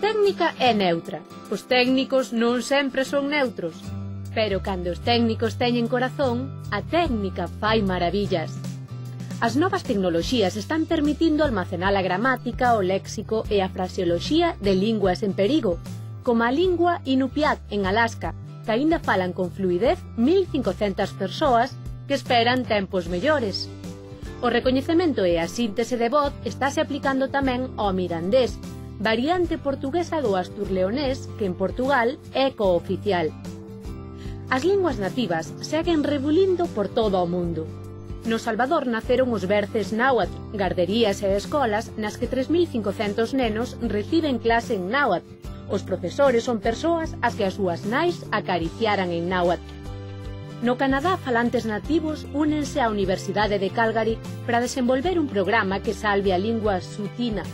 técnica é neutra. Os técnicos non sempre son neutros. Pero cando os técnicos teñen corazón, a técnica fai maravillas. As novas tecnoloxías están permitindo almacenar a gramática, o léxico e a fraseoloxía de linguas en perigo, como a lingua Inupiaq en Alaska, que aínda falan con fluidez 1.500 persoas que esperan tempos mellores. O recoñecemento e a síntese de voz estáse aplicando tamén ao mirandés, variante portuguesa do asturleonés que en Portugal é cooficial. As linguas nativas seguen rebulindo por todo o mundo. No Salvador naceron os berces náhuatl, garderías e escolas nas que 3.500 nenos reciben clase en náhuatl. Os profesores son persoas ás que as súas nais acariciaran en náhuatl. No Canadá, falantes nativos únense á Universidade de Calgary para desenvolver un programa que salve a lingua tsutina.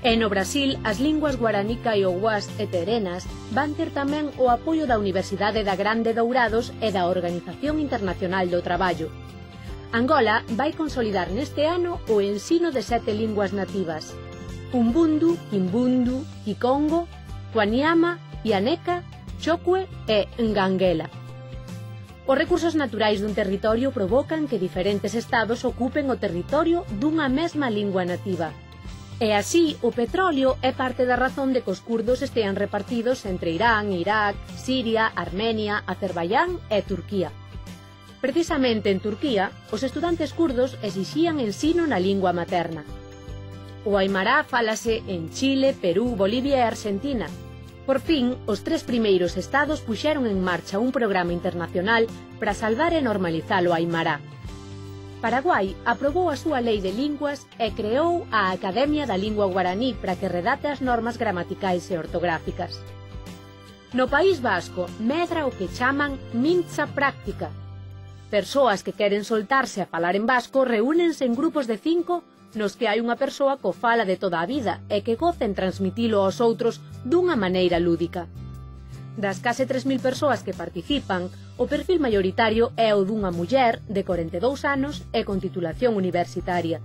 E no Brasil, as linguas guaraní kaiowás e terenas van ter tamén o apoio da Universidade da Grande Dourados e da Organización Internacional do Traballo. Angola vai consolidar neste ano o ensino de 7 linguas nativas: Umbundu, Kimbundu, Kikongo, Kwanyama, Yaneka, Chokwe e Nganguela. Os recursos naturais dun territorio provocan que diferentes estados ocupen o territorio dunha mesma lingua nativa. E así, o petróleo é parte da razón de que os kurdos estean repartidos entre Irán, Irak, Siria, Armenia, Azerbaiyán e Turquía. Precisamente en Turquía, os estudantes kurdos exixían ensino na lingua materna. O aimará fálase en Chile, Perú, Bolivia e Argentina. Por fin, os 3 primeiros estados puxeron en marcha un programa internacional para salvar e normalizar o aimará. Paraguai aprobou a súa lei de linguas e creou a Academia da Lingua Guaraní para que redate as normas gramaticais e ortográficas. No País Vasco medra o que chaman mintza práctica. Persoas que queren soltarse a falar en vasco reúnense en grupos de 5 nos que hai unha persoa co fala de toda a vida e que gocen transmitilo aos outros dunha maneira lúdica. Das case 3.000 persoas que participan, o perfil maioritario é o dunha muller de 42 anos e con titulación universitaria.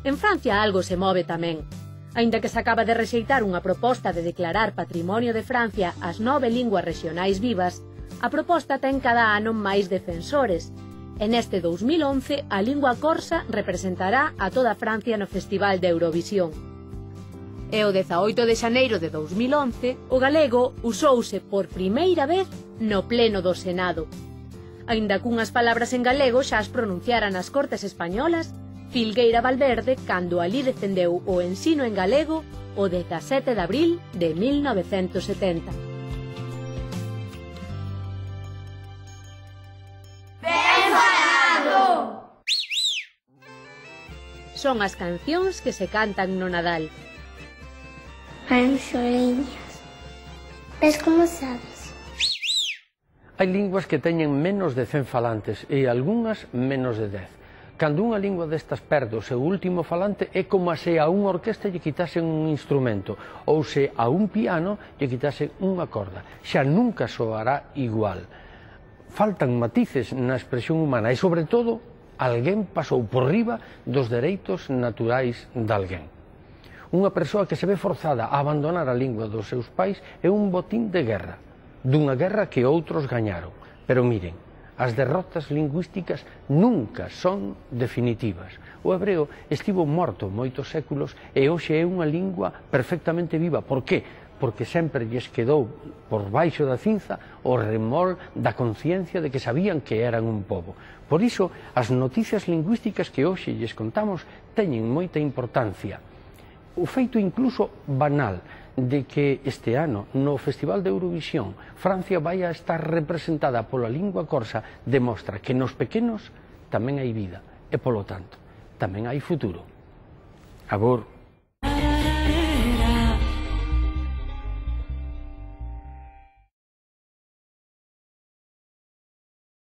En Francia algo se move tamén. Aínda que se acaba de rexeitar unha proposta de declarar Patrimonio de Francia as 9 linguas rexionais vivas, a proposta ten cada ano máis defensores, e neste 2011 a lingua corsa representará a toda Francia no Festival de Eurovisión. E o 18 de xaneiro de 2011 o galego usouse por primeira vez no pleno do Senado. Aínda cunhas palabras en galego xa as pronunciaran as Cortes españolas Filgueira Valverde cando alí defendeu o ensino en galego o 17 de abril de 1970. Son as cancións que se cantan no Nadal. Hai xoreñas. Ves como sabes? Hai linguas que teñen menos de 100 falantes e algunhas menos de 10. Cando unha lingua destas perde o seu último falante é como se a unha orquesta lle quitasen un instrumento ou se a un piano lle quitasen unha corda. Xa nunca soará igual. Faltan matices na expresión humana e, sobre todo, alguén pasou por riba dos dereitos naturais de alguén. Unha persoa que se ve forzada a abandonar a lingua dos seus pais é un botín de guerra, dunha guerra que outros gañaron. Pero miren, as derrotas lingüísticas nunca son definitivas. O hebreo estivo morto moitos séculos e hoxe é unha lingua perfectamente viva. Por qué? Porque sempre lles quedou por baixo da cinza o remol da conciencia de que sabían que eran un pobo. Por iso, as noticias lingüísticas que hoxe lles contamos teñen moita importancia. O feito incluso banal de que este ano, no Festival de Eurovisión, Francia vai a estar representada pola lingua corsa, demostra que nos pequenos tamén hai vida e, polo tanto, tamén hai futuro. Abur.